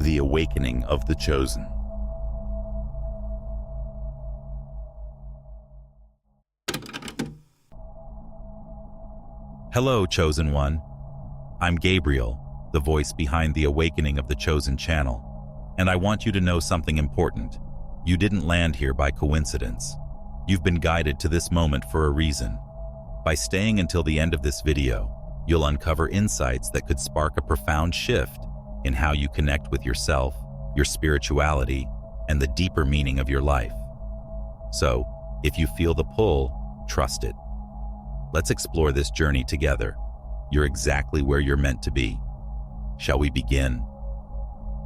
The Awakening of the Chosen. Hello, Chosen One. I'm Gabriel, the voice behind the Awakening of the Chosen channel, and I want you to know something important. You didn't land here by coincidence. You've been guided to this moment for a reason. By staying until the end of this video, you'll uncover insights that could spark a profound shift in how you connect with yourself, your spirituality, and the deeper meaning of your life. So, if you feel the pull, trust it. Let's explore this journey together. You're exactly where you're meant to be. Shall we begin?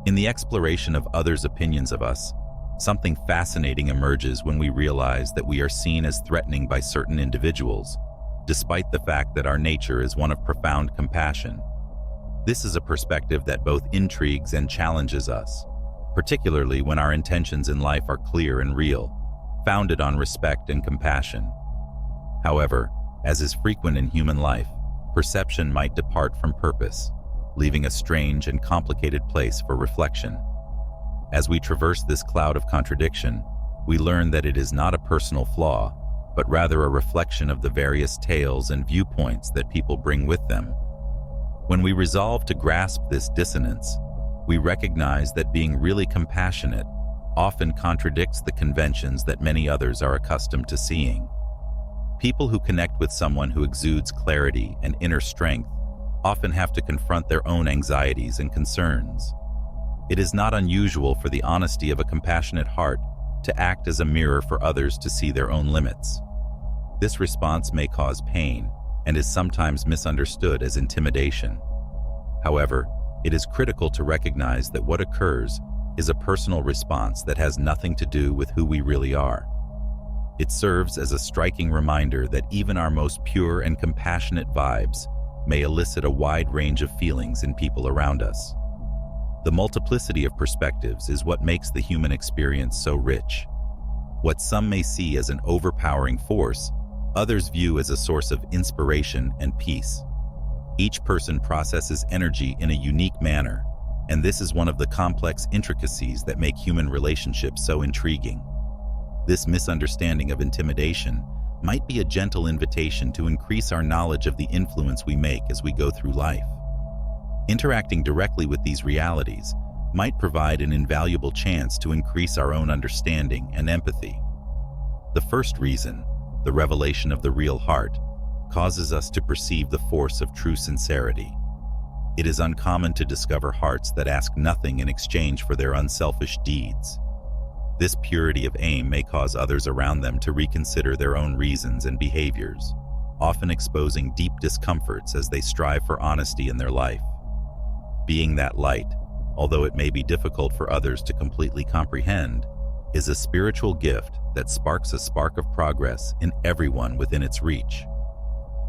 In the exploration of others' opinions of us, something fascinating emerges when we realize that we are seen as threatening by certain individuals, despite the fact that our nature is one of profound compassion. This is a perspective that both intrigues and challenges us, particularly when our intentions in life are clear and real, founded on respect and compassion. However, as is frequent in human life, perception might depart from purpose, leaving a strange and complicated place for reflection. As we traverse this cloud of contradiction, we learn that it is not a personal flaw, but rather a reflection of the various tales and viewpoints that people bring with them. When we resolve to grasp this dissonance, we recognize that being really compassionate often contradicts the conventions that many others are accustomed to seeing. People who connect with someone who exudes clarity and inner strength often have to confront their own anxieties and concerns. It is not unusual for the honesty of a compassionate heart to act as a mirror for others to see their own limits. This response may cause pain and is sometimes misunderstood as intimidation. However, it is critical to recognize that what occurs is a personal response that has nothing to do with who we really are. It serves as a striking reminder that even our most pure and compassionate vibes may elicit a wide range of feelings in people around us. The multiplicity of perspectives is what makes the human experience so rich. What some may see as an overpowering force, others view as a source of inspiration and peace. Each person processes energy in a unique manner, and this is one of the complex intricacies that make human relationships so intriguing. This misunderstanding of intimidation might be a gentle invitation to increase our knowledge of the influence we make as we go through life. Interacting directly with these realities might provide an invaluable chance to increase our own understanding and empathy. The first reason, the revelation of the real heart, causes us to perceive the force of true sincerity. It is uncommon to discover hearts that ask nothing in exchange for their unselfish deeds. This purity of aim may cause others around them to reconsider their own reasons and behaviors, often exposing deep discomforts as they strive for honesty in their life. Being that light, although it may be difficult for others to completely comprehend, is a spiritual gift that sparks a spark of progress in everyone within its reach.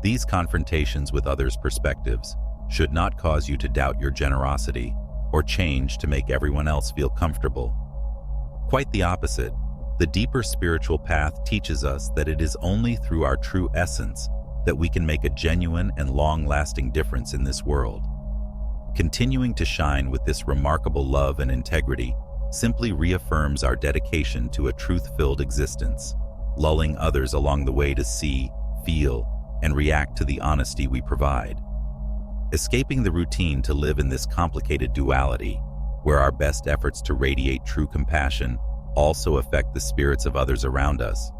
These confrontations with others' perspectives should not cause you to doubt your generosity or change to make everyone else feel comfortable. Quite the opposite, the deeper spiritual path teaches us that it is only through our true essence that we can make a genuine and long-lasting difference in this world. Continuing to shine with this remarkable love and integrity simply reaffirms our dedication to a truth-filled existence, lulling others along the way to see, feel, and react to the honesty we provide. Escaping the routine to live in this complicated duality, where our best efforts to radiate true compassion also affect the spirits of others around us,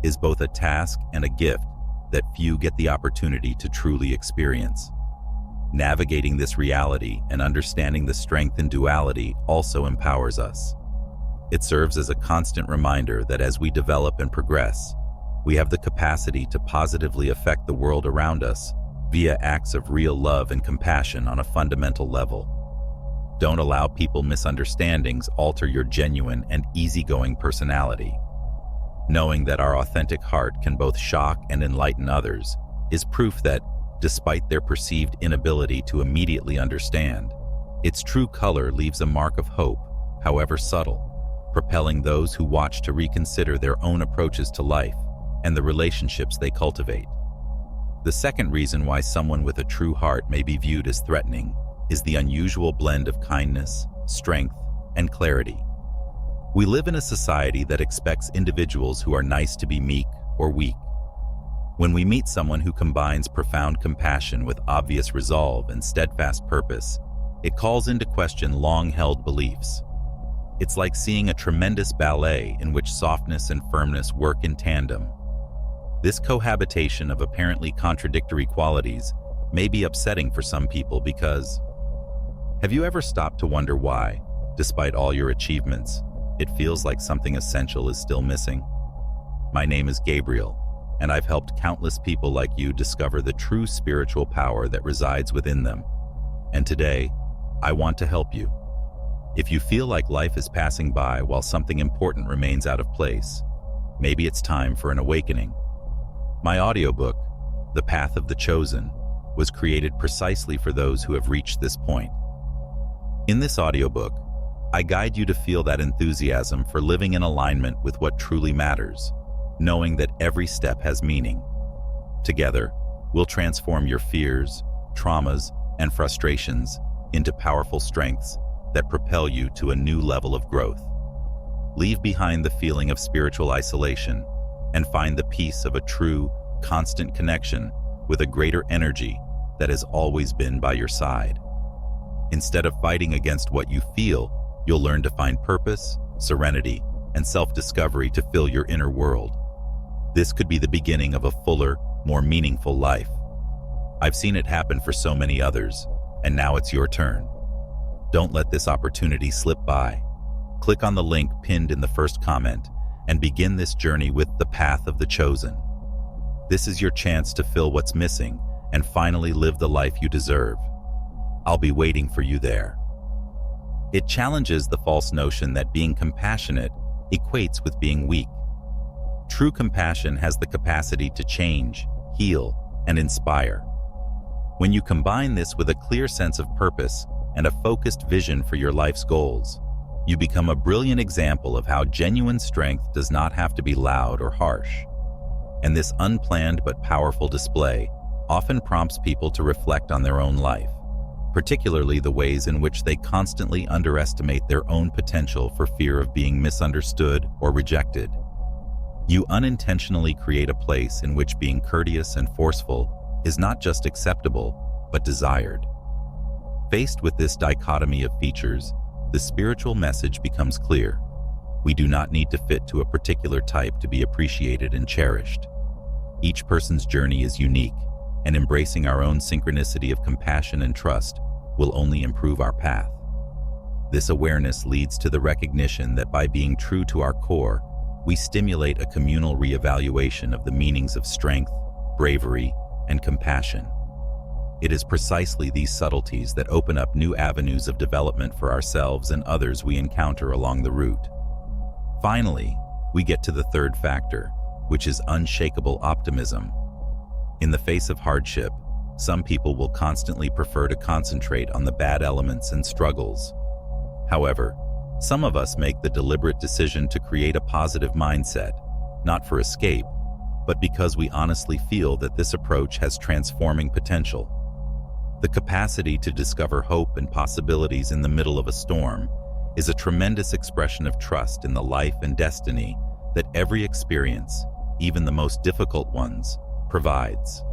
is both a task and a gift that few get the opportunity to truly experience. Navigating this reality and understanding the strength in duality also empowers us. It serves as a constant reminder that as we develop and progress, we have the capacity to positively affect the world around us via acts of real love and compassion on a fundamental level. Don't allow people's misunderstandings alter your genuine and easygoing personality. Knowing that our authentic heart can both shock and enlighten others is proof that, despite their perceived inability to immediately understand, its true color leaves a mark of hope, however subtle, propelling those who watch to reconsider their own approaches to life and the relationships they cultivate. The second reason why someone with a true heart may be viewed as threatening is the unusual blend of kindness, strength, and clarity. We live in a society that expects individuals who are nice to be meek or weak. When we meet someone who combines profound compassion with obvious resolve and steadfast purpose, it calls into question long-held beliefs. It's like seeing a tremendous ballet in which softness and firmness work in tandem. This cohabitation of apparently contradictory qualities may be upsetting for some people because... Have you ever stopped to wonder why, despite all your achievements, it feels like something essential is still missing? My name is Gabriel, and I've helped countless people like you discover the true spiritual power that resides within them. And today, I want to help you. If you feel like life is passing by while something important remains out of place, maybe it's time for an awakening. My audiobook, The Path of the Chosen, was created precisely for those who have reached this point. In this audiobook, I guide you to feel that enthusiasm for living in alignment with what truly matters, knowing that every step has meaning. Together, we'll transform your fears, traumas, and frustrations into powerful strengths that propel you to a new level of growth. Leave behind the feeling of spiritual isolation and find the peace of a true, constant connection with a greater energy that has always been by your side. Instead of fighting against what you feel, you'll learn to find purpose, serenity, and self-discovery to fill your inner world. This could be the beginning of a fuller, more meaningful life. I've seen it happen for so many others, and now it's your turn. Don't let this opportunity slip by. Click on the link pinned in the first comment and begin this journey with The Path of the Chosen. This is your chance to fill what's missing and finally live the life you deserve. I'll be waiting for you there. It challenges the false notion that being compassionate equates with being weak. True compassion has the capacity to change, heal, and inspire. When you combine this with a clear sense of purpose and a focused vision for your life's goals, you become a brilliant example of how genuine strength does not have to be loud or harsh. And this unplanned but powerful display often prompts people to reflect on their own life, particularly the ways in which they constantly underestimate their own potential for fear of being misunderstood or rejected. You unintentionally create a place in which being courteous and forceful is not just acceptable, but desired. Faced with this dichotomy of features, the spiritual message becomes clear. We do not need to fit to a particular type to be appreciated and cherished. Each person's journey is unique, and embracing our own synchronicity of compassion and trust will only improve our path. This awareness leads to the recognition that by being true to our core, we stimulate a communal reevaluation of the meanings of strength, bravery, and compassion. It is precisely these subtleties that open up new avenues of development for ourselves and others we encounter along the route. Finally, we get to the third factor, which is unshakable optimism. In the face of hardship, some people will constantly prefer to concentrate on the bad elements and struggles. However, some of us make the deliberate decision to create a positive mindset, not for escape, but because we honestly feel that this approach has transforming potential. The capacity to discover hope and possibilities in the middle of a storm is a tremendous expression of trust in the life and destiny that every experience, even the most difficult ones, provides.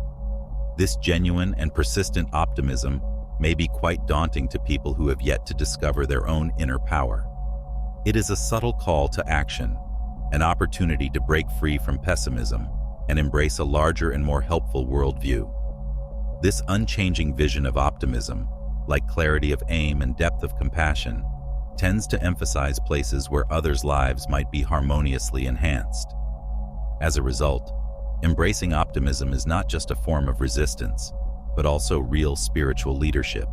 This genuine and persistent optimism may be quite daunting to people who have yet to discover their own inner power. It is a subtle call to action, an opportunity to break free from pessimism and embrace a larger and more helpful worldview. This unchanging vision of optimism, like clarity of aim and depth of compassion, tends to emphasize places where others' lives might be harmoniously enhanced. As a result, embracing optimism is not just a form of resistance, but also real spiritual leadership.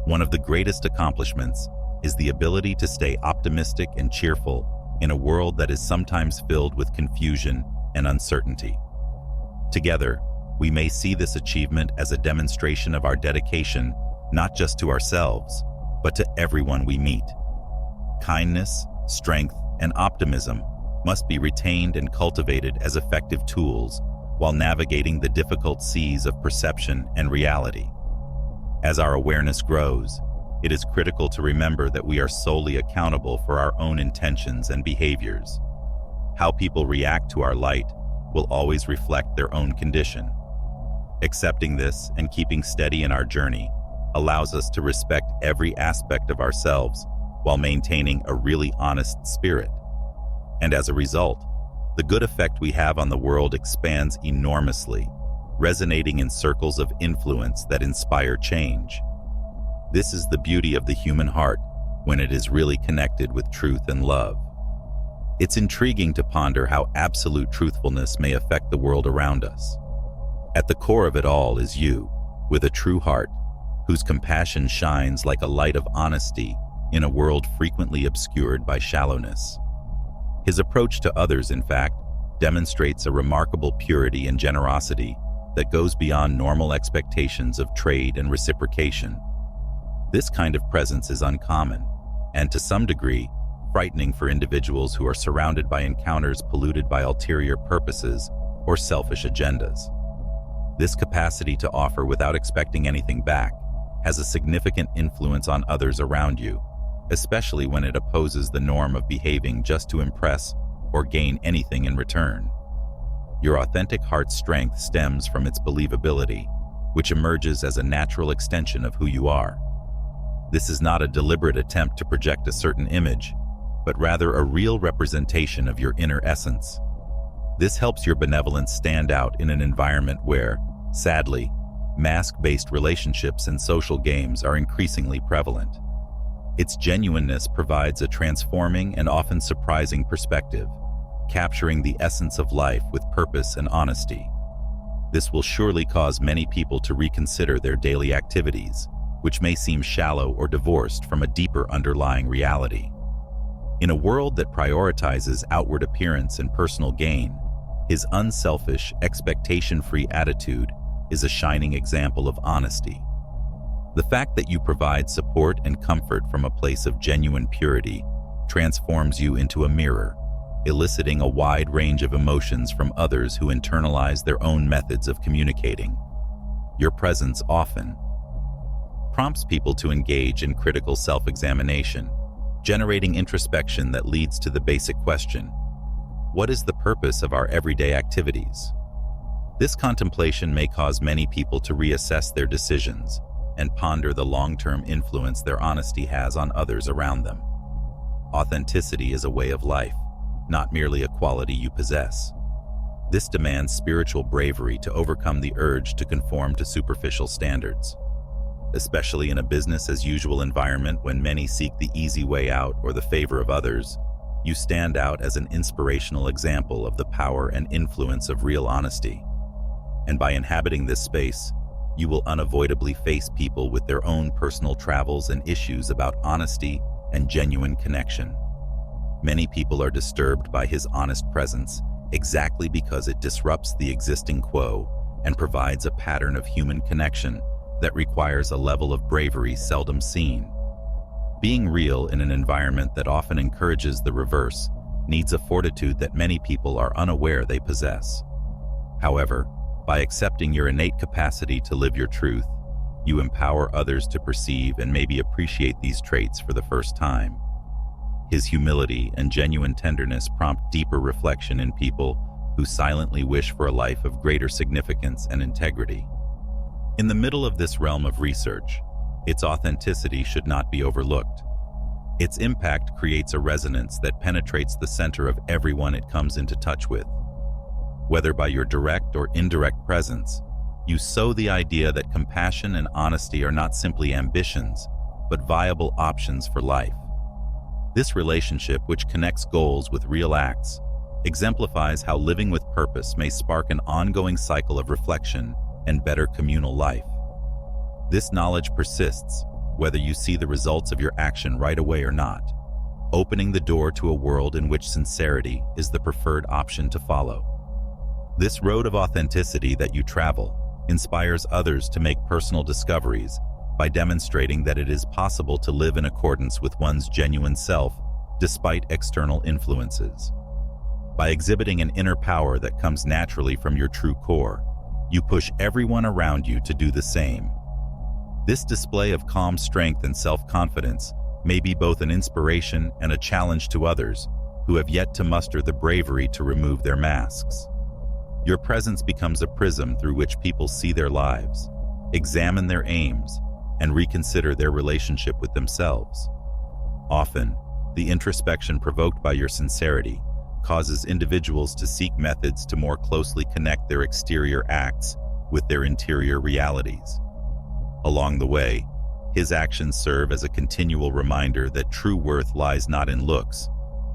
One of the greatest accomplishments is the ability to stay optimistic and cheerful in a world that is sometimes filled with confusion and uncertainty. Together, we may see this achievement as a demonstration of our dedication not just to ourselves, but to everyone we meet. Kindness, strength, and optimism must be retained and cultivated as effective tools while navigating the difficult seas of perception and reality. As our awareness grows, it is critical to remember that we are solely accountable for our own intentions and behaviors. How people react to our light will always reflect their own condition. Accepting this and keeping steady in our journey allows us to respect every aspect of ourselves while maintaining a really honest spirit. And as a result, the good effect we have on the world expands enormously, resonating in circles of influence that inspire change. This is the beauty of the human heart when it is really connected with truth and love. It's intriguing to ponder how absolute truthfulness may affect the world around us. At the core of it all is you, with a true heart, whose compassion shines like a light of honesty in a world frequently obscured by shallowness. His approach to others, in fact, demonstrates a remarkable purity and generosity that goes beyond normal expectations of trade and reciprocation. This kind of presence is uncommon, and to some degree, frightening for individuals who are surrounded by encounters polluted by ulterior purposes or selfish agendas. This capacity to offer without expecting anything back has a significant influence on others around you, especially when it opposes the norm of behaving just to impress or gain anything in return. Your authentic heart's strength stems from its believability, which emerges as a natural extension of who you are. This is not a deliberate attempt to project a certain image, but rather a real representation of your inner essence. This helps your benevolence stand out in an environment where, sadly, mask-based relationships and social games are increasingly prevalent. Its genuineness provides a transforming and often surprising perspective, capturing the essence of life with purpose and honesty. This will surely cause many people to reconsider their daily activities, which may seem shallow or divorced from a deeper underlying reality. In a world that prioritizes outward appearance and personal gain, his unselfish, expectation-free attitude is a shining example of honesty. The fact that you provide support and comfort from a place of genuine purity transforms you into a mirror, eliciting a wide range of emotions from others who internalize their own methods of communicating. Your presence often prompts people to engage in critical self-examination, generating introspection that leads to the basic question: what is the purpose of our everyday activities? This contemplation may cause many people to reassess their decisions and ponder the long-term influence their honesty has on others around them. Authenticity is a way of life, not merely a quality you possess. This demands spiritual bravery to overcome the urge to conform to superficial standards. Especially in a business-as-usual environment when many seek the easy way out or the favor of others, you stand out as an inspirational example of the power and influence of real honesty. And by inhabiting this space, you will unavoidably face people with their own personal travels and issues about honesty and genuine connection. Many people are disturbed by his honest presence exactly because it disrupts the existing quo and provides a pattern of human connection that requires a level of bravery seldom seen. Being real in an environment that often encourages the reverse needs a fortitude that many people are unaware they possess. However, by accepting your innate capacity to live your truth, you empower others to perceive and maybe appreciate these traits for the first time. His humility and genuine tenderness prompt deeper reflection in people who silently wish for a life of greater significance and integrity. In the middle of this realm of research, its authenticity should not be overlooked. Its impact creates a resonance that penetrates the center of everyone it comes into touch with. Whether by your direct or indirect presence, you sow the idea that compassion and honesty are not simply ambitions, but viable options for life. This relationship, which connects goals with real acts, exemplifies how living with purpose may spark an ongoing cycle of reflection and better communal life. This knowledge persists, whether you see the results of your action right away or not, opening the door to a world in which sincerity is the preferred option to follow. This road of authenticity that you travel inspires others to make personal discoveries by demonstrating that it is possible to live in accordance with one's genuine self despite external influences. By exhibiting an inner power that comes naturally from your true core, you push everyone around you to do the same. This display of calm strength and self-confidence may be both an inspiration and a challenge to others who have yet to muster the bravery to remove their masks. Your presence becomes a prism through which people see their lives, examine their aims, and reconsider their relationship with themselves. Often, the introspection provoked by your sincerity causes individuals to seek methods to more closely connect their exterior acts with their interior realities. Along the way, his actions serve as a continual reminder that true worth lies not in looks,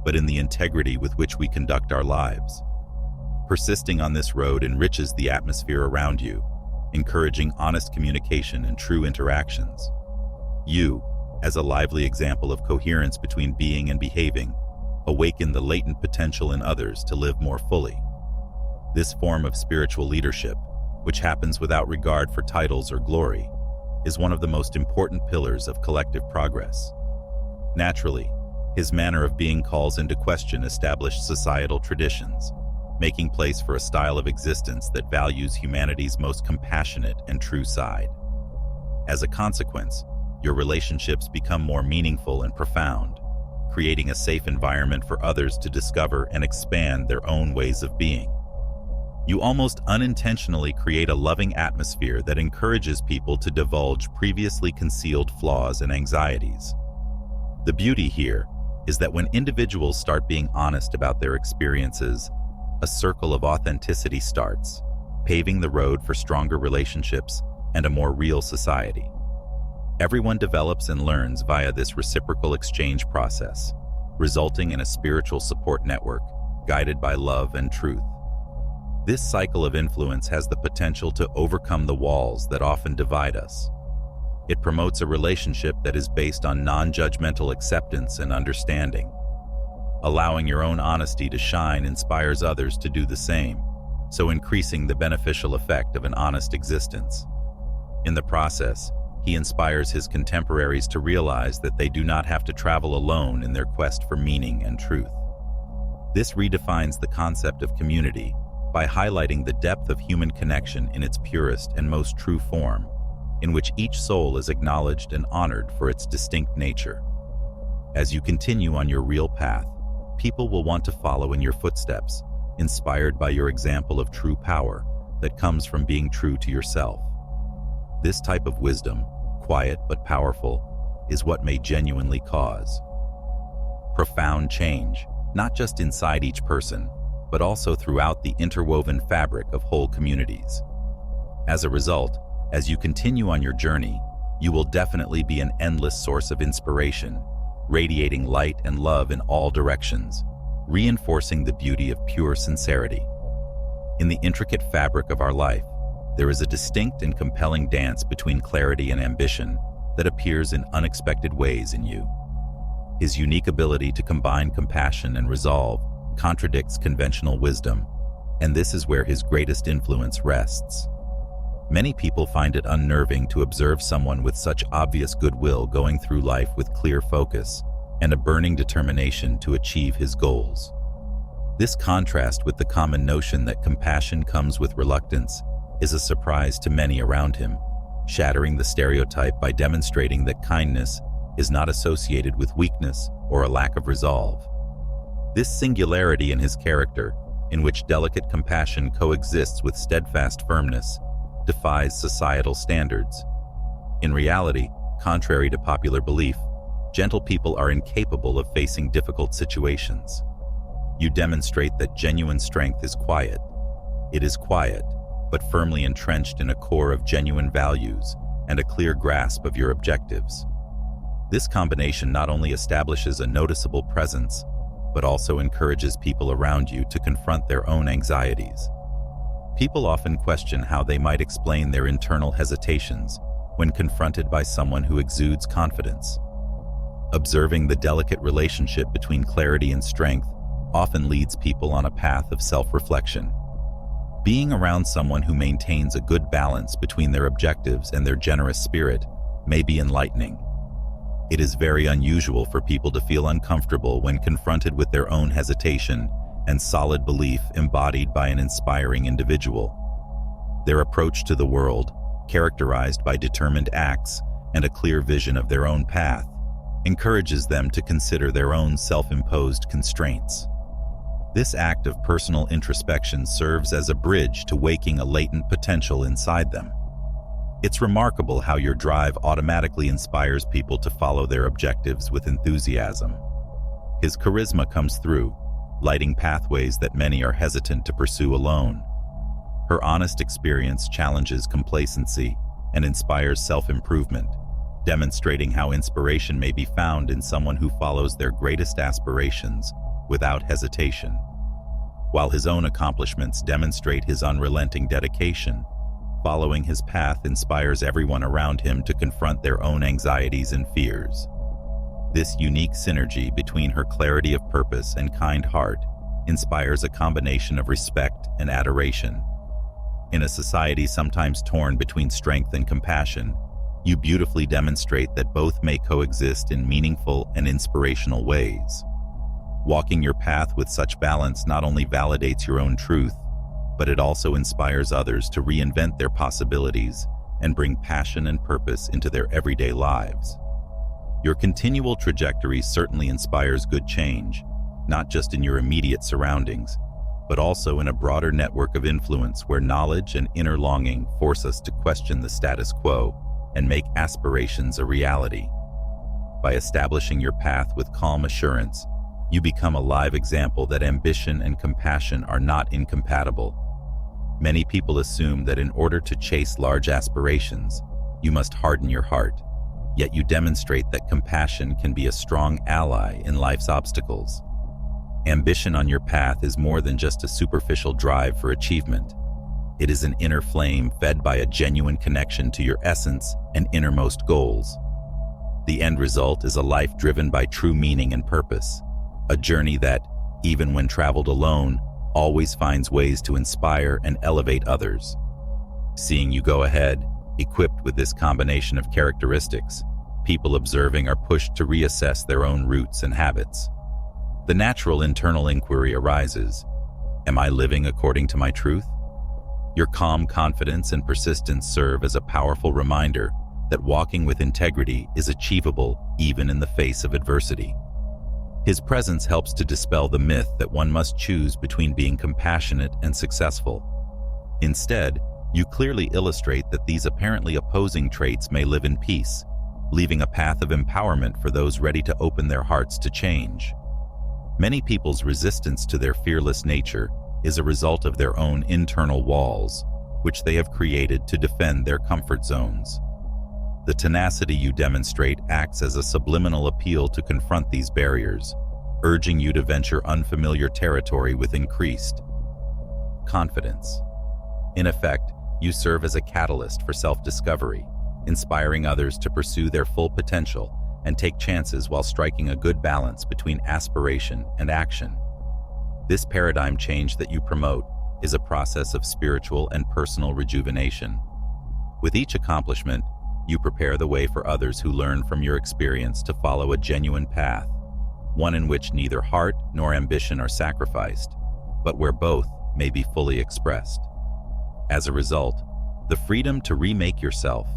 but in the integrity with which we conduct our lives. Persisting on this road enriches the atmosphere around you, encouraging honest communication and true interactions. You, as a lively example of coherence between being and behaving, awaken the latent potential in others to live more fully. This form of spiritual leadership, which happens without regard for titles or glory, is one of the most important pillars of collective progress. Naturally, his manner of being calls into question established societal traditions, making place for a style of existence that values humanity's most compassionate and true side. As a consequence, your relationships become more meaningful and profound, creating a safe environment for others to discover and expand their own ways of being. You almost unintentionally create a loving atmosphere that encourages people to divulge previously concealed flaws and anxieties. The beauty here is that when individuals start being honest about their experiences, a circle of authenticity starts, paving the road for stronger relationships and a more real society. Everyone develops and learns via this reciprocal exchange process, resulting in a spiritual support network guided by love and truth. This cycle of influence has the potential to overcome the walls that often divide us. It promotes a relationship that is based on non-judgmental acceptance and understanding. Allowing your own honesty to shine inspires others to do the same, so increasing the beneficial effect of an honest existence. In the process, he inspires his contemporaries to realize that they do not have to travel alone in their quest for meaning and truth. This redefines the concept of community by highlighting the depth of human connection in its purest and most true form, in which each soul is acknowledged and honored for its distinct nature. As you continue on your real path, people will want to follow in your footsteps, inspired by your example of true power that comes from being true to yourself. This type of wisdom, quiet but powerful, is what may genuinely cause profound change, not just inside each person, but also throughout the interwoven fabric of whole communities. As a result, as you continue on your journey, you will definitely be an endless source of inspiration, radiating light and love in all directions, reinforcing the beauty of pure sincerity. In the intricate fabric of our life, there is a distinct and compelling dance between clarity and ambition that appears in unexpected ways in you. His unique ability to combine compassion and resolve contradicts conventional wisdom, and this is where his greatest influence rests. Many people find it unnerving to observe someone with such obvious goodwill going through life with clear focus and a burning determination to achieve his goals. This contrast with the common notion that compassion comes with reluctance is a surprise to many around him, shattering the stereotype by demonstrating that kindness is not associated with weakness or a lack of resolve. This singularity in his character, in which delicate compassion coexists with steadfast firmness, defies societal standards. In reality, contrary to popular belief, gentle people are incapable of facing difficult situations. You demonstrate that genuine strength is quiet. It is quiet, but firmly entrenched in a core of genuine values and a clear grasp of your objectives. This combination not only establishes a noticeable presence, but also encourages people around you to confront their own anxieties. People often question how they might explain their internal hesitations when confronted by someone who exudes confidence. Observing the delicate relationship between clarity and strength often leads people on a path of self-reflection. Being around someone who maintains a good balance between their objectives and their generous spirit may be enlightening. It is very unusual for people to feel uncomfortable when confronted with their own hesitation and solid belief embodied by an inspiring individual. Their approach to the world, characterized by determined acts and a clear vision of their own path, encourages them to consider their own self-imposed constraints. This act of personal introspection serves as a bridge to waking a latent potential inside them. It's remarkable how your drive automatically inspires people to follow their objectives with enthusiasm. His charisma comes through, lighting pathways that many are hesitant to pursue alone. Her honest experience challenges complacency and inspires self-improvement, demonstrating how inspiration may be found in someone who follows their greatest aspirations without hesitation. While his own accomplishments demonstrate his unrelenting dedication, following his path inspires everyone around him to confront their own anxieties and fears. This unique synergy between her clarity of purpose and kind heart inspires a combination of respect and adoration. In a society sometimes torn between strength and compassion, you beautifully demonstrate that both may coexist in meaningful and inspirational ways. Walking your path with such balance not only validates your own truth, but it also inspires others to reinvent their possibilities and bring passion and purpose into their everyday lives. Your continual trajectory certainly inspires good change, not just in your immediate surroundings, but also in a broader network of influence where knowledge and inner longing force us to question the status quo and make aspirations a reality. By establishing your path with calm assurance, you become a live example that ambition and compassion are not incompatible. Many people assume that in order to chase large aspirations, you must harden your heart, yet you demonstrate that compassion can be a strong ally in life's obstacles. Ambition on your path is more than just a superficial drive for achievement. It is an inner flame fed by a genuine connection to your essence and innermost goals. The end result is a life driven by true meaning and purpose, a journey that, even when traveled alone, always finds ways to inspire and elevate others. Seeing you go ahead, equipped with this combination of characteristics, people observing are pushed to reassess their own roots and habits. The natural internal inquiry arises: am I living according to my truth? Your calm confidence and persistence serve as a powerful reminder that walking with integrity is achievable even in the face of adversity. His presence helps to dispel the myth that one must choose between being compassionate and successful. Instead, you clearly illustrate that these apparently opposing traits may live in peace, leaving a path of empowerment for those ready to open their hearts to change. Many people's resistance to their fearless nature is a result of their own internal walls, which they have created to defend their comfort zones. The tenacity you demonstrate acts as a subliminal appeal to confront these barriers, urging you to venture unfamiliar territory with increased confidence. In effect, you serve as a catalyst for self-discovery, inspiring others to pursue their full potential and take chances while striking a good balance between aspiration and action. This paradigm change that you promote is a process of spiritual and personal rejuvenation. With each accomplishment, you prepare the way for others who learn from your experience to follow a genuine path, one in which neither heart nor ambition are sacrificed, but where both may be fully expressed. As a result, the freedom to remake yourself,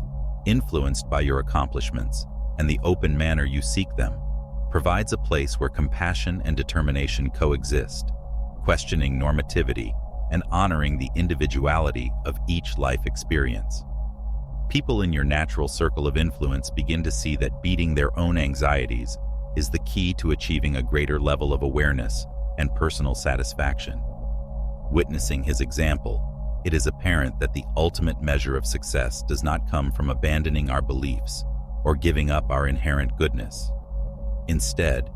influenced by your accomplishments, and the open manner you seek them, provides a place where compassion and determination coexist, questioning normativity and honoring the individuality of each life experience. People in your natural circle of influence begin to see that beating their own anxieties is the key to achieving a greater level of awareness and personal satisfaction. Witnessing his example, it is apparent that the ultimate measure of success does not come from abandoning our beliefs or giving up our inherent goodness. Instead,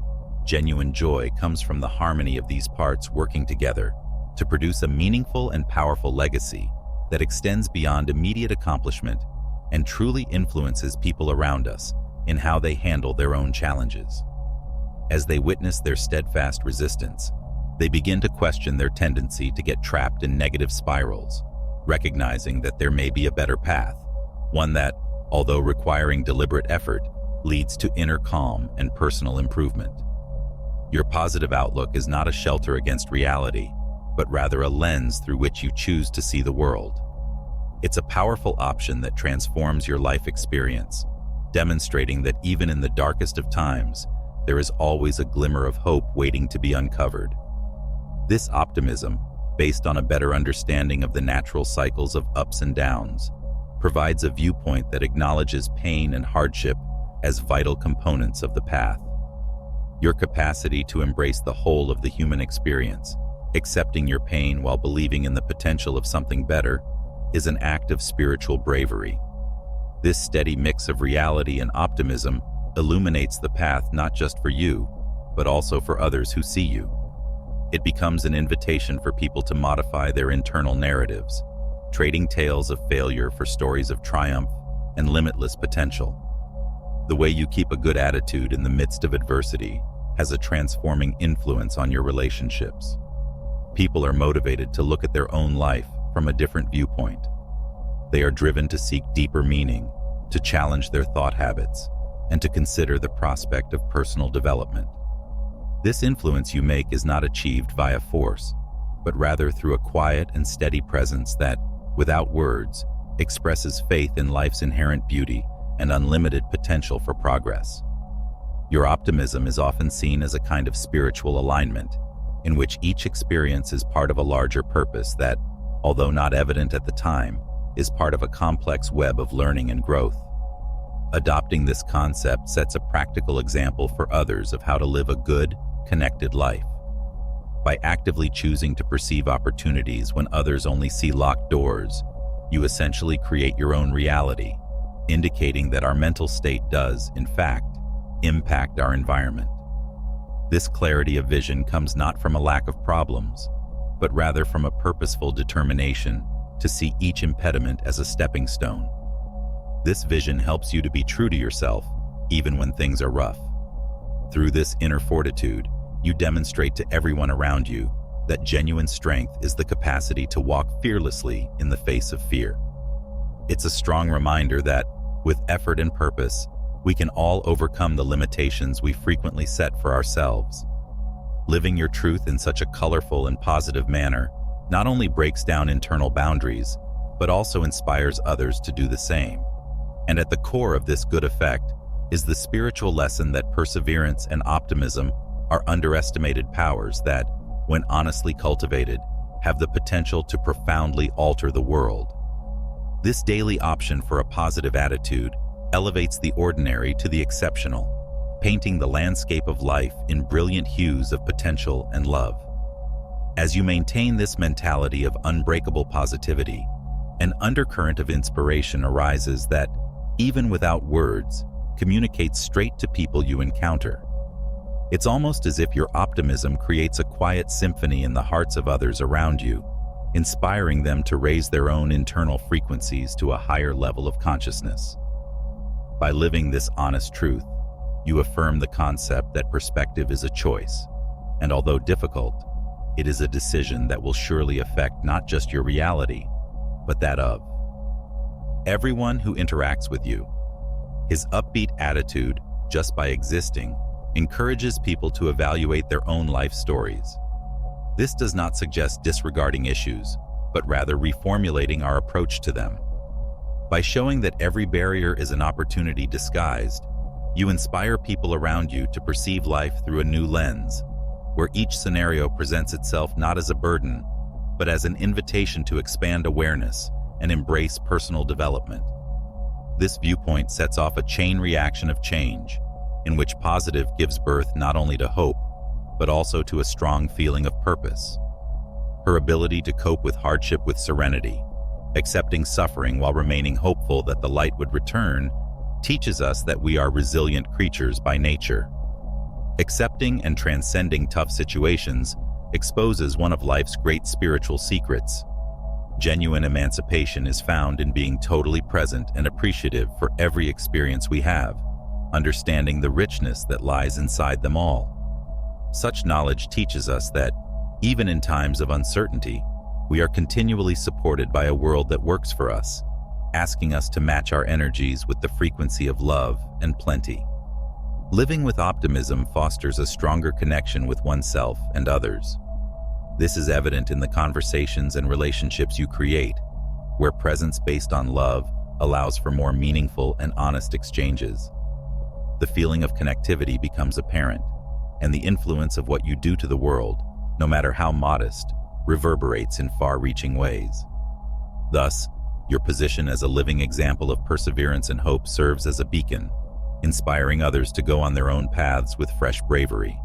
genuine joy comes from the harmony of these parts working together to produce a meaningful and powerful legacy that extends beyond immediate accomplishment and truly influences people around us in how they handle their own challenges. As they witness their steadfast resistance, they begin to question their tendency to get trapped in negative spirals, recognizing that there may be a better path, one that, although requiring deliberate effort, leads to inner calm and personal improvement. Your positive outlook is not a shelter against reality, but rather a lens through which you choose to see the world. It's a powerful option that transforms your life experience, demonstrating that even in the darkest of times, there is always a glimmer of hope waiting to be uncovered. This optimism, based on a better understanding of the natural cycles of ups and downs, provides a viewpoint that acknowledges pain and hardship as vital components of the path. Your capacity to embrace the whole of the human experience, accepting your pain while believing in the potential of something better, is an act of spiritual bravery. This steady mix of reality and optimism illuminates the path not just for you, but also for others who see you. It becomes an invitation for people to modify their internal narratives, trading tales of failure for stories of triumph and limitless potential. The way you keep a good attitude in the midst of adversity has a transforming influence on your relationships. People are motivated to look at their own life from a different viewpoint. They are driven to seek deeper meaning, to challenge their thought habits, and to consider the prospect of personal development. This influence you make is not achieved via force, but rather through a quiet and steady presence that, without words, expresses faith in life's inherent beauty and unlimited potential for progress. Your optimism is often seen as a kind of spiritual alignment, in which each experience is part of a larger purpose that, although not evident at the time, is part of a complex web of learning and growth. Adopting this concept sets a practical example for others of how to live a good, connected life. By actively choosing to perceive opportunities when others only see locked doors, you essentially create your own reality, indicating that our mental state does, in fact, impact our environment. This clarity of vision comes not from a lack of problems, but rather from a purposeful determination to see each impediment as a stepping stone. This vision helps you to be true to yourself, even when things are rough. Through this inner fortitude, you demonstrate to everyone around you that genuine strength is the capacity to walk fearlessly in the face of fear. It's a strong reminder that, with effort and purpose, we can all overcome the limitations we frequently set for ourselves. Living your truth in such a colorful and positive manner not only breaks down internal boundaries, but also inspires others to do the same. And at the core of this good effect is the spiritual lesson that perseverance and optimism are underestimated powers that, when honestly cultivated, have the potential to profoundly alter the world. This daily option for a positive attitude elevates the ordinary to the exceptional, painting the landscape of life in brilliant hues of potential and love. As you maintain this mentality of unbreakable positivity, an undercurrent of inspiration arises that, even without words, communicates straight to people you encounter. It's almost as if your optimism creates a quiet symphony in the hearts of others around you, inspiring them to raise their own internal frequencies to a higher level of consciousness. By living this honest truth, you affirm the concept that perspective is a choice, and although difficult, it is a decision that will surely affect not just your reality, but that of everyone who interacts with you. His upbeat attitude, just by existing, encourages people to evaluate their own life stories. This does not suggest disregarding issues, but rather reformulating our approach to them. By showing that every barrier is an opportunity disguised, you inspire people around you to perceive life through a new lens, where each scenario presents itself not as a burden, but as an invitation to expand awareness and embrace personal development. This viewpoint sets off a chain reaction of change, in which positive gives birth not only to hope, but also to a strong feeling of purpose. Her ability to cope with hardship with serenity, accepting suffering while remaining hopeful that the light would return, teaches us that we are resilient creatures by nature. Accepting and transcending tough situations exposes one of life's great spiritual secrets. Genuine emancipation is found in being totally present and appreciative for every experience we have, understanding the richness that lies inside them all. Such knowledge teaches us that, even in times of uncertainty, we are continually supported by a world that works for us, asking us to match our energies with the frequency of love and plenty. Living with optimism fosters a stronger connection with oneself and others. This is evident in the conversations and relationships you create, where presence based on love allows for more meaningful and honest exchanges. The feeling of connectivity becomes apparent, and the influence of what you do to the world, no matter how modest, reverberates in far-reaching ways. Thus, your position as a living example of perseverance and hope serves as a beacon, inspiring others to go on their own paths with fresh bravery.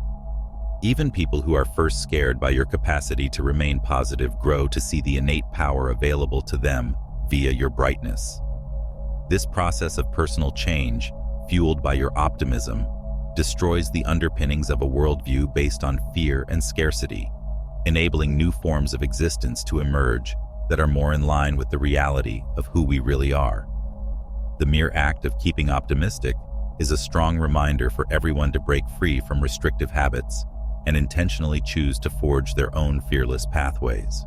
Even people who are first scared by your capacity to remain positive grow to see the innate power available to them via your brightness. This process of personal change, fueled by your optimism, destroys the underpinnings of a worldview based on fear and scarcity, enabling new forms of existence to emerge that are more in line with the reality of who we really are. The mere act of keeping optimistic is a strong reminder for everyone to break free from restrictive habits and intentionally choose to forge their own fearless pathways.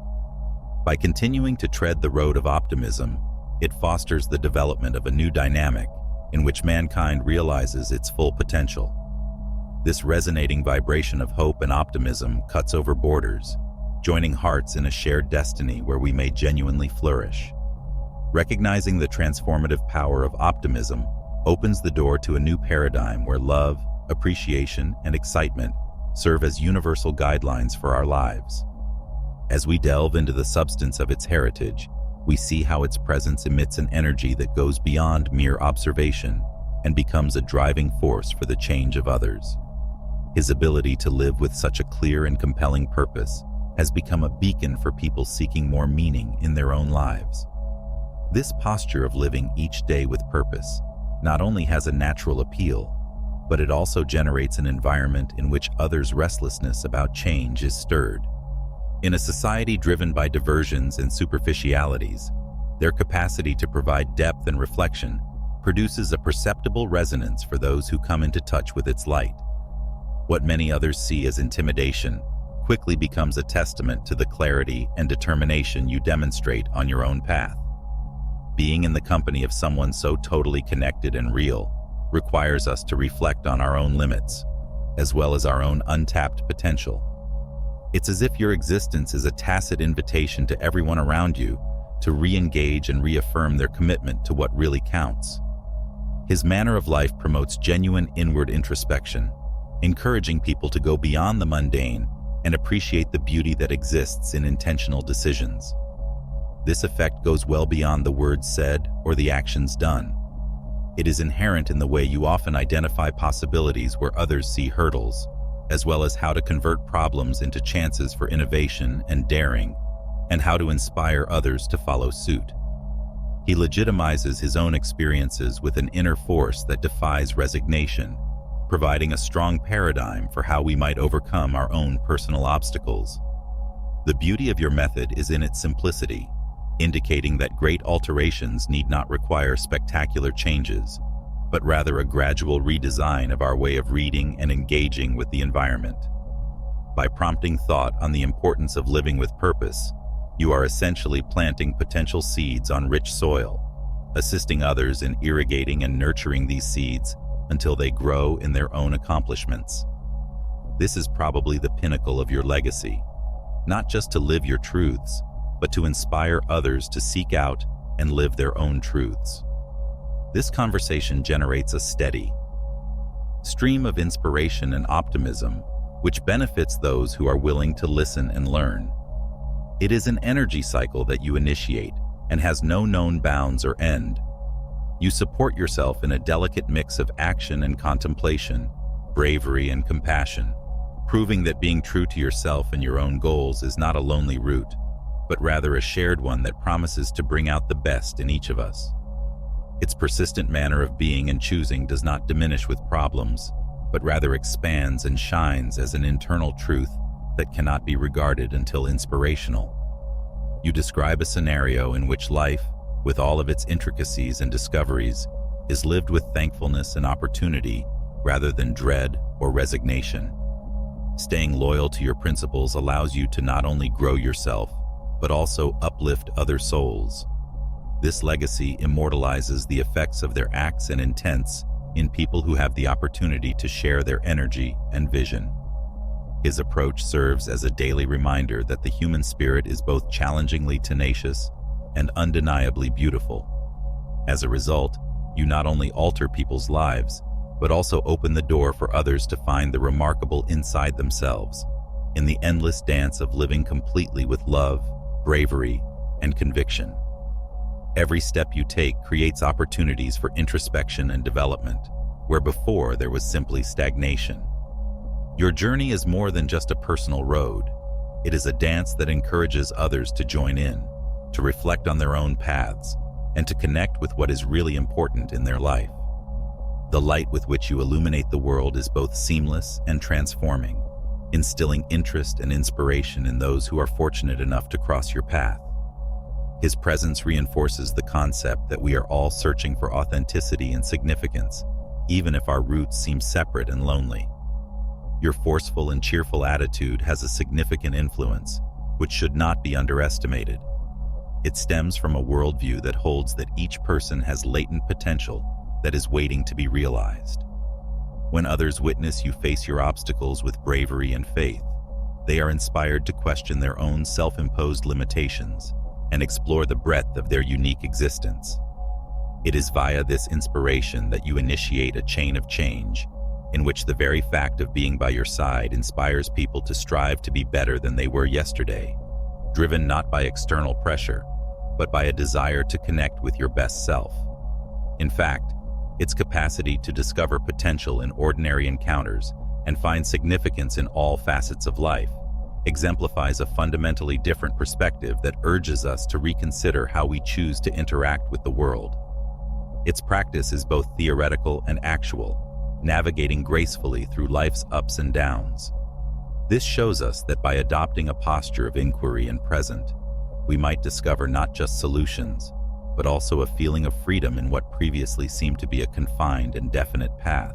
By continuing to tread the road of optimism, it fosters the development of a new dynamic in which mankind realizes its full potential. This resonating vibration of hope and optimism cuts over borders, joining hearts in a shared destiny where we may genuinely flourish. Recognizing the transformative power of optimism opens the door to a new paradigm where love, appreciation, and excitement serve as universal guidelines for our lives. As we delve into the substance of its heritage, we see how its presence emits an energy that goes beyond mere observation and becomes a driving force for the change of others. His ability to live with such a clear and compelling purpose has become a beacon for people seeking more meaning in their own lives. This posture of living each day with purpose not only has a natural appeal, but it also generates an environment in which others' restlessness about change is stirred. In a society driven by diversions and superficialities, their capacity to provide depth and reflection produces a perceptible resonance for those who come into touch with its light. What many others see as intimidation quickly becomes a testament to the clarity and determination you demonstrate on your own path. Being in the company of someone so totally connected and real requires us to reflect on our own limits, as well as our own untapped potential. It's as if your existence is a tacit invitation to everyone around you to re-engage and reaffirm their commitment to what really counts. His manner of life promotes genuine inward introspection, encouraging people to go beyond the mundane and appreciate the beauty that exists in intentional decisions. This effect goes well beyond the words said or the actions done. It is inherent in the way you often identify possibilities where others see hurdles, as well as how to convert problems into chances for innovation and daring, and how to inspire others to follow suit. He legitimizes his own experiences with an inner force that defies resignation, providing a strong paradigm for how we might overcome our own personal obstacles. The beauty of your method is in its simplicity, indicating that great alterations need not require spectacular changes, but rather a gradual redesign of our way of reading and engaging with the environment. By prompting thought on the importance of living with purpose, you are essentially planting potential seeds on rich soil, assisting others in irrigating and nurturing these seeds until they grow in their own accomplishments. This is probably the pinnacle of your legacy, not just to live your truths, but to inspire others to seek out and live their own truths. This conversation generates a steady stream of inspiration and optimism, which benefits those who are willing to listen and learn. It is an energy cycle that you initiate and has no known bounds or end. You support yourself in a delicate mix of action and contemplation, bravery and compassion, proving that being true to yourself and your own goals is not a lonely route, but rather a shared one that promises to bring out the best in each of us. Its persistent manner of being and choosing does not diminish with problems, but rather expands and shines as an internal truth that cannot be regarded until inspirational. You describe a scenario in which life, with all of its intricacies and discoveries, is lived with thankfulness and opportunity rather than dread or resignation. Staying loyal to your principles allows you to not only grow yourself, but also uplift other souls. This legacy immortalizes the effects of their acts and intents in people who have the opportunity to share their energy and vision. His approach serves as a daily reminder that the human spirit is both challengingly tenacious and undeniably beautiful. As a result, you not only alter people's lives, but also open the door for others to find the remarkable inside themselves, in the endless dance of living completely with love, bravery, and conviction. Every step you take creates opportunities for introspection and development, where before there was simply stagnation. Your journey is more than just a personal road. It is a dance that encourages others to join in, to reflect on their own paths, and to connect with what is really important in their life. The light with which you illuminate the world is both seamless and transforming, instilling interest and inspiration in those who are fortunate enough to cross your path. His presence reinforces the concept that we are all searching for authenticity and significance, even if our roots seem separate and lonely. Your forceful and cheerful attitude has a significant influence, which should not be underestimated. It stems from a worldview that holds that each person has latent potential that is waiting to be realized. When others witness you face your obstacles with bravery and faith, they are inspired to question their own self-imposed limitations and explore the breadth of their unique existence. It is via this inspiration that you initiate a chain of change, in which the very fact of being by your side inspires people to strive to be better than they were yesterday, driven not by external pressure, but by a desire to connect with your best self. In fact, its capacity to discover potential in ordinary encounters and find significance in all facets of life exemplifies a fundamentally different perspective that urges us to reconsider how we choose to interact with the world. Its practice is both theoretical and actual, navigating gracefully through life's ups and downs. This shows us that by adopting a posture of inquiry and present, we might discover not just solutions, but also a feeling of freedom in what previously seemed to be a confined and definite path.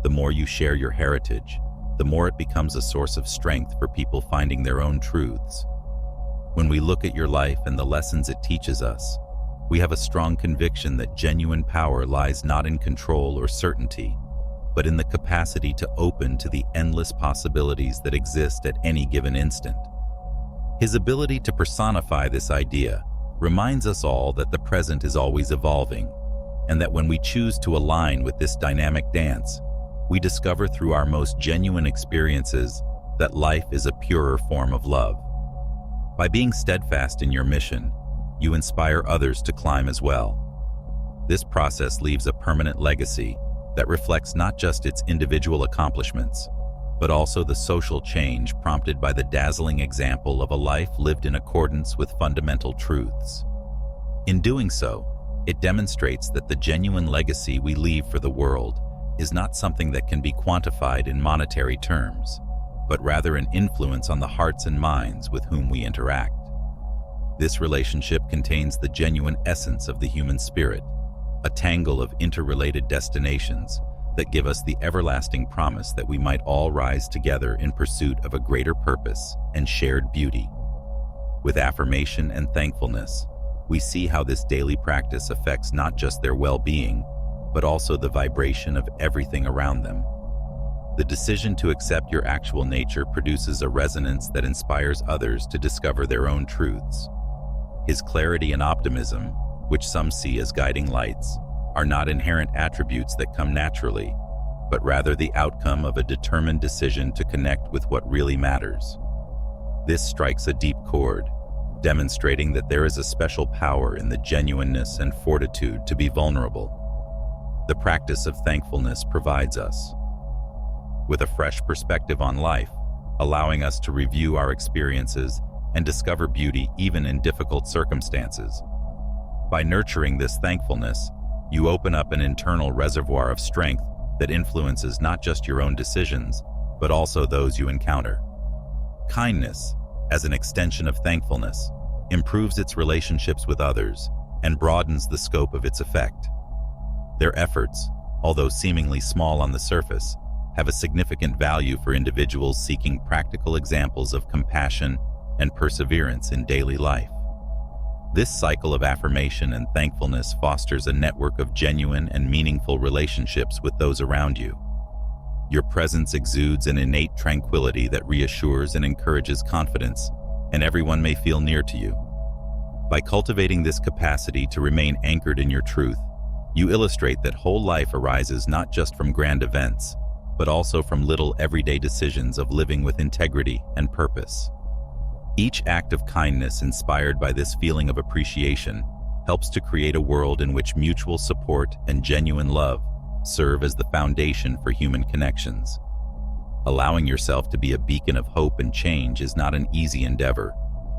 The more you share your heritage, the more it becomes a source of strength for people finding their own truths. When we look at your life and the lessons it teaches us, we have a strong conviction that genuine power lies not in control or certainty, but in the capacity to open to the endless possibilities that exist at any given instant. His ability to personify this idea reminds us all that the present is always evolving, and that when we choose to align with this dynamic dance, we discover through our most genuine experiences that life is a purer form of love. By being steadfast in your mission, you inspire others to climb as well. This process leaves a permanent legacy that reflects not just its individual accomplishments, but also the social change prompted by the dazzling example of a life lived in accordance with fundamental truths. In doing so, it demonstrates that the genuine legacy we leave for the world is not something that can be quantified in monetary terms, but rather an influence on the hearts and minds with whom we interact. This relationship contains the genuine essence of the human spirit, a tangle of interrelated destinations that give us the everlasting promise that we might all rise together in pursuit of a greater purpose and shared beauty. With affirmation and thankfulness, we see how this daily practice affects not just their well-being, but also the vibration of everything around them. The decision to accept your actual nature produces a resonance that inspires others to discover their own truths. His clarity and optimism, which some see as guiding lights, are not inherent attributes that come naturally, but rather the outcome of a determined decision to connect with what really matters. This strikes a deep chord, demonstrating that there is a special power in the genuineness and fortitude to be vulnerable. The practice of thankfulness provides us with a fresh perspective on life, allowing us to review our experiences and discover beauty even in difficult circumstances. By nurturing this thankfulness, you open up an internal reservoir of strength that influences not just your own decisions, but also those you encounter. Kindness, as an extension of thankfulness, improves its relationships with others and broadens the scope of its effect. Their efforts, although seemingly small on the surface, have a significant value for individuals seeking practical examples of compassion and perseverance in daily life. This cycle of affirmation and thankfulness fosters a network of genuine and meaningful relationships with those around you. Your presence exudes an innate tranquility that reassures and encourages confidence, and everyone may feel near to you. By cultivating this capacity to remain anchored in your truth, you illustrate that whole life arises not just from grand events, but also from little everyday decisions of living with integrity and purpose. Each act of kindness inspired by this feeling of appreciation helps to create a world in which mutual support and genuine love serve as the foundation for human connections. Allowing yourself to be a beacon of hope and change is not an easy endeavor,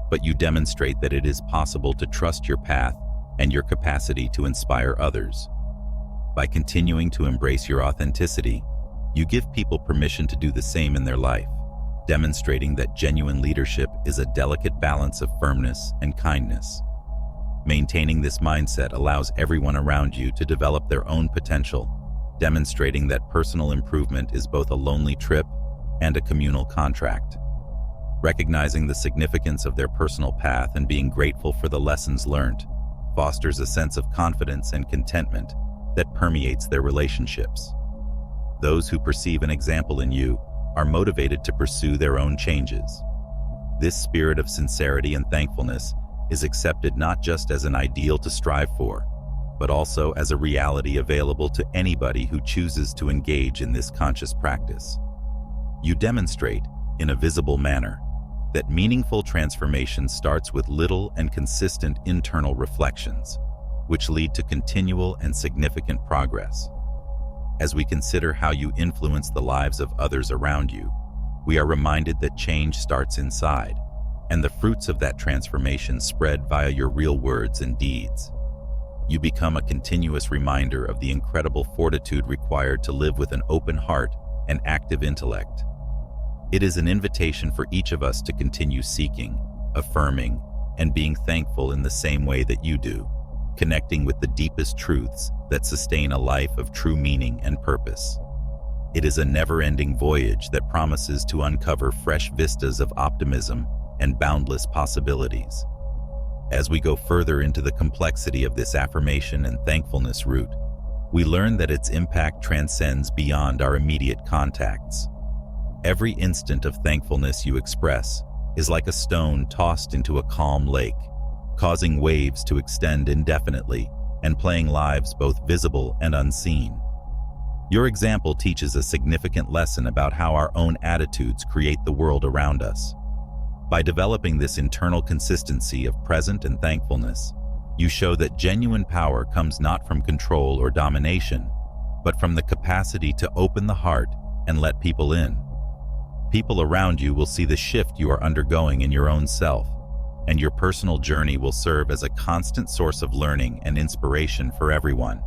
but you demonstrate that it is possible to trust your path and your capacity to inspire others. By continuing to embrace your authenticity, you give people permission to do the same in their life, demonstrating that genuine leadership is a delicate balance of firmness and kindness. Maintaining this mindset allows everyone around you to develop their own potential, demonstrating that personal improvement is both a lonely trip and a communal contract. Recognizing the significance of their personal path and being grateful for the lessons learned fosters a sense of confidence and contentment that permeates their relationships. Those who perceive an example in you are motivated to pursue their own changes. This spirit of sincerity and thankfulness is accepted not just as an ideal to strive for, but also as a reality available to anybody who chooses to engage in this conscious practice. You demonstrate, in a visible manner, that meaningful transformation starts with little and consistent internal reflections, which lead to continual and significant progress. As we consider how you influence the lives of others around you, we are reminded that change starts inside, and the fruits of that transformation spread via your real words and deeds. You become a continuous reminder of the incredible fortitude required to live with an open heart and active intellect. It is an invitation for each of us to continue seeking, affirming, and being thankful in the same way that you do, connecting with the deepest truths that sustain a life of true meaning and purpose. It is a never-ending voyage that promises to uncover fresh vistas of optimism and boundless possibilities. As we go further into the complexity of this affirmation and thankfulness route, we learn that its impact transcends beyond our immediate contacts. Every instant of thankfulness you express is like a stone tossed into a calm lake, causing waves to extend indefinitely and playing lives both visible and unseen. Your example teaches a significant lesson about how our own attitudes create the world around us. By developing this internal consistency of present and thankfulness, you show that genuine power comes not from control or domination, but from the capacity to open the heart and let people in. People around you will see the shift you are undergoing in your own self, and your personal journey will serve as a constant source of learning and inspiration for everyone.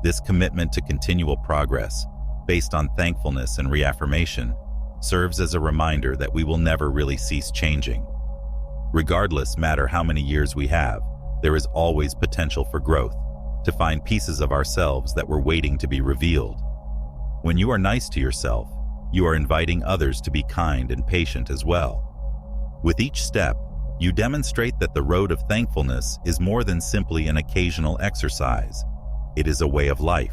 This commitment to continual progress, based on thankfulness and reaffirmation, serves as a reminder that we will never really cease changing. Regardless matter how many years we have, there is always potential for growth, to find pieces of ourselves that were waiting to be revealed. When you are nice to yourself, you are inviting others to be kind and patient as well. With each step, you demonstrate that the road of thankfulness is more than simply an occasional exercise. It is a way of life.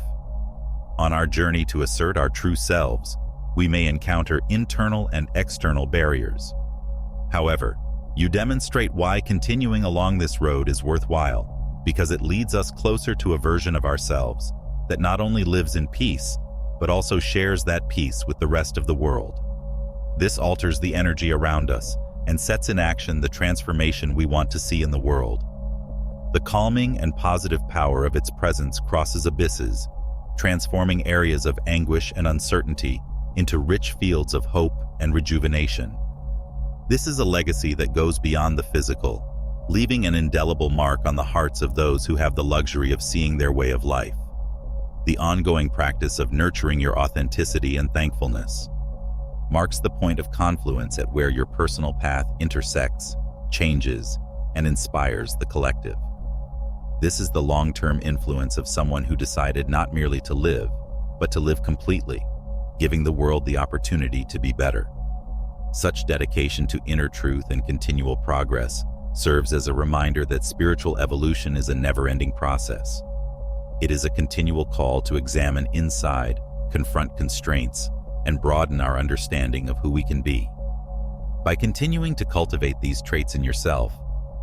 On our journey to assert our true selves, we may encounter internal and external barriers. However, you demonstrate why continuing along this road is worthwhile, because it leads us closer to a version of ourselves that not only lives in peace, but also shares that peace with the rest of the world. This alters the energy around us and sets in action the transformation we want to see in the world. The calming and positive power of its presence crosses abysses, transforming areas of anguish and uncertainty into rich fields of hope and rejuvenation. This is a legacy that goes beyond the physical, leaving an indelible mark on the hearts of those who have the luxury of seeing their way of life. The ongoing practice of nurturing your authenticity and thankfulness marks the point of confluence at where your personal path intersects, changes, and inspires the collective. This is the long-term influence of someone who decided not merely to live, but to live completely, giving the world the opportunity to be better. Such dedication to inner truth and continual progress serves as a reminder that spiritual evolution is a never-ending process. It is a continual call to examine inside, confront constraints, and broaden our understanding of who we can be. By continuing to cultivate these traits in yourself,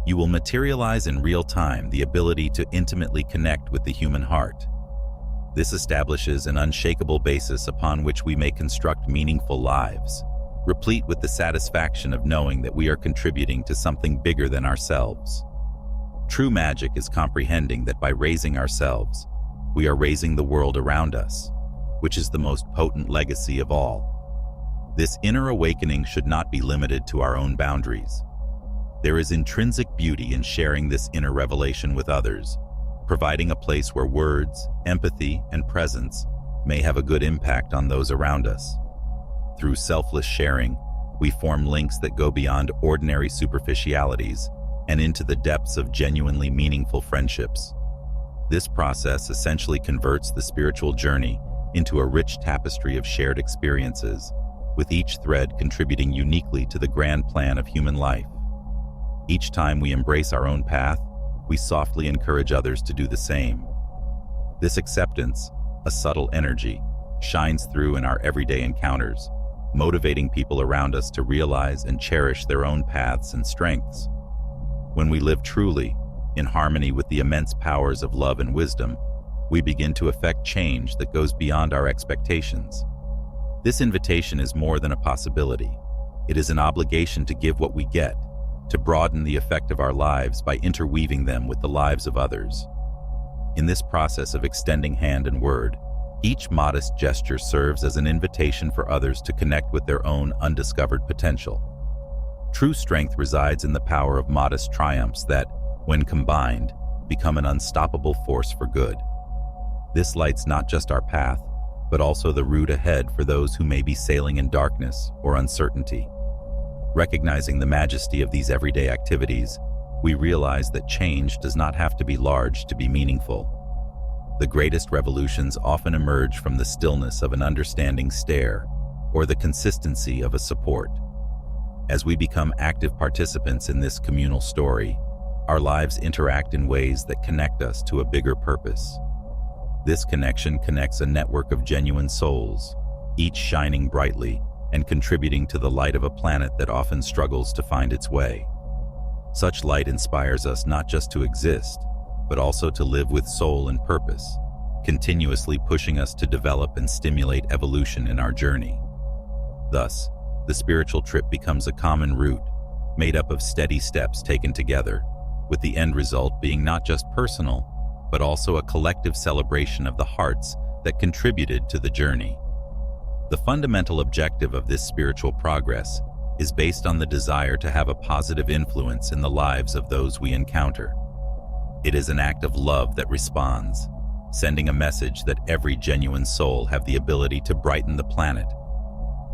You will materialize in real time the ability to intimately connect with the human heart. This establishes an unshakable basis upon which we may construct meaningful lives, replete with the satisfaction of knowing that we are contributing to something bigger than ourselves. True magic is comprehending that by raising ourselves, we are raising the world around us, which is the most potent legacy of all. This inner awakening should not be limited to our own boundaries. There is intrinsic beauty in sharing this inner revelation with others, providing a place where words, empathy, and presence may have a good impact on those around us. Through selfless sharing, we form links that go beyond ordinary superficialities and into the depths of genuinely meaningful friendships. This process essentially converts the spiritual journey into a rich tapestry of shared experiences, with each thread contributing uniquely to the grand plan of human life. Each time we embrace our own path, we softly encourage others to do the same. This acceptance, a subtle energy, shines through in our everyday encounters, motivating people around us to realize and cherish their own paths and strengths. When we live truly, in harmony with the immense powers of love and wisdom, we begin to effect change that goes beyond our expectations. This invitation is more than a possibility. It is an obligation to give what we get, to broaden the effect of our lives by interweaving them with the lives of others. In this process of extending hand and word, each modest gesture serves as an invitation for others to connect with their own undiscovered potential. True strength resides in the power of modest triumphs that, when combined, become an unstoppable force for good. This lights not just our path, but also the route ahead for those who may be sailing in darkness or uncertainty. Recognizing the majesty of these everyday activities, we realize that change does not have to be large to be meaningful. The greatest revolutions often emerge from the stillness of an understanding stare or the consistency of a support. As we become active participants in this communal story, our lives interact in ways that connect us to a bigger purpose. This connection connects a network of genuine souls, each shining brightly and contributing to the light of a planet that often struggles to find its way. Such light inspires us not just to exist, but also to live with soul and purpose, continuously pushing us to develop and stimulate evolution in our journey. Thus, the spiritual trip becomes a common route, made up of steady steps taken together, with the end result being not just personal, but also a collective celebration of the hearts that contributed to the journey. The fundamental objective of this spiritual progress is based on the desire to have a positive influence in the lives of those we encounter. It is an act of love that responds, sending a message that every genuine soul have the ability to brighten the planet.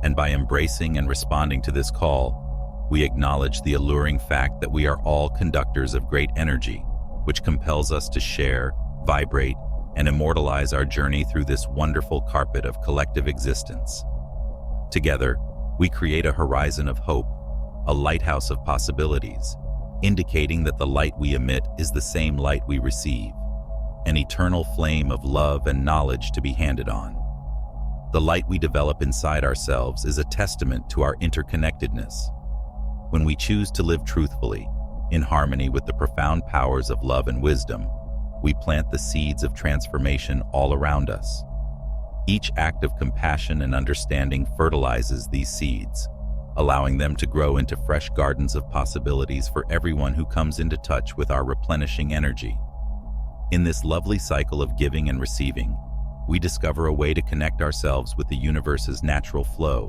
And by embracing and responding to this call, we acknowledge the alluring fact that we are all conductors of great energy, which compels us to share, vibrate, and immortalize our journey through this wonderful carpet of collective existence. Together, we create a horizon of hope, a lighthouse of possibilities, indicating that the light we emit is the same light we receive, an eternal flame of love and knowledge to be handed on. The light we develop inside ourselves is a testament to our interconnectedness. When we choose to live truthfully, in harmony with the profound powers of love and wisdom, we plant the seeds of transformation all around us. Each act of compassion and understanding fertilizes these seeds, allowing them to grow into fresh gardens of possibilities for everyone who comes into touch with our replenishing energy. In this lovely cycle of giving and receiving, we discover a way to connect ourselves with the universe's natural flow,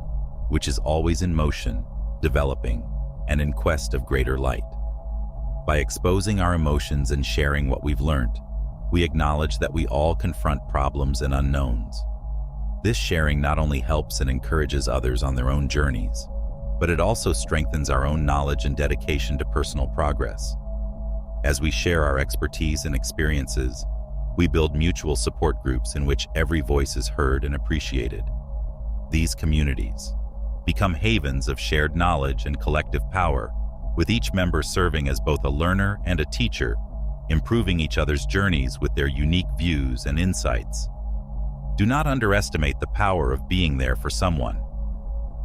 which is always in motion, developing, and in quest of greater light. By exposing our emotions and sharing what we've learned, we acknowledge that we all confront problems and unknowns. This sharing not only helps and encourages others on their own journeys, but it also strengthens our own knowledge and dedication to personal progress. As we share our expertise and experiences, we build mutual support groups in which every voice is heard and appreciated. These communities become havens of shared knowledge and collective power, with each member serving as both a learner and a teacher, improving each other's journeys with their unique views and insights. Do not underestimate the power of being there for someone.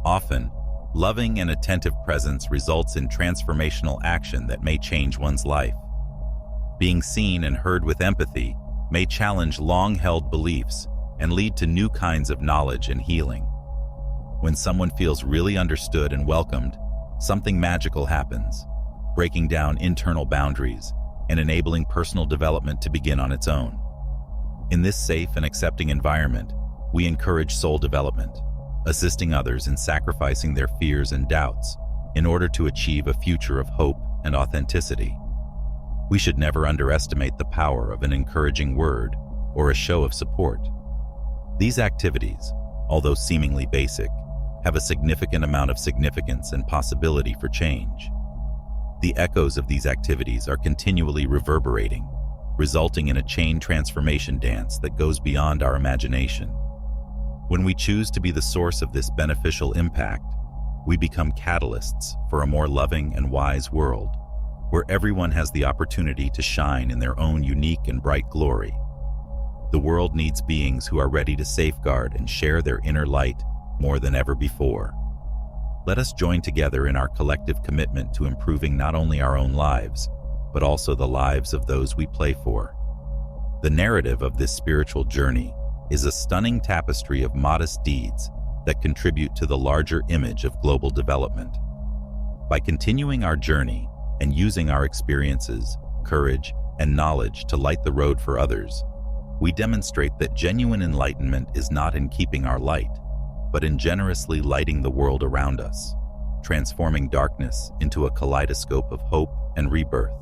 Often, Loving and attentive presence results in transformational action that may change one's life. Being seen and heard with empathy may challenge long-held beliefs and lead to new kinds of knowledge and healing. When someone feels really understood and welcomed, something magical happens, breaking down internal boundaries and enabling personal development to begin on its own. In this safe and accepting environment, we encourage soul development, assisting others in sacrificing their fears and doubts in order to achieve a future of hope and authenticity. We should never underestimate the power of an encouraging word or a show of support. These activities, although seemingly basic, have a significant amount of significance and possibility for change. The echoes of these activities are continually reverberating, resulting in a chain transformation dance that goes beyond our imagination. When we choose to be the source of this beneficial impact, we become catalysts for a more loving and wise world, where everyone has the opportunity to shine in their own unique and bright glory. The world needs beings who are ready to safeguard and share their inner light more than ever before. Let us join together in our collective commitment to improving not only our own lives, but also the lives of those we play for. The narrative of this spiritual journey is a stunning tapestry of modest deeds that contribute to the larger image of global development. By continuing our journey and using our experiences, courage, and knowledge to light the road for others, we demonstrate that genuine enlightenment is not in keeping our light, but in generously lighting the world around us, transforming darkness into a kaleidoscope of hope and rebirth.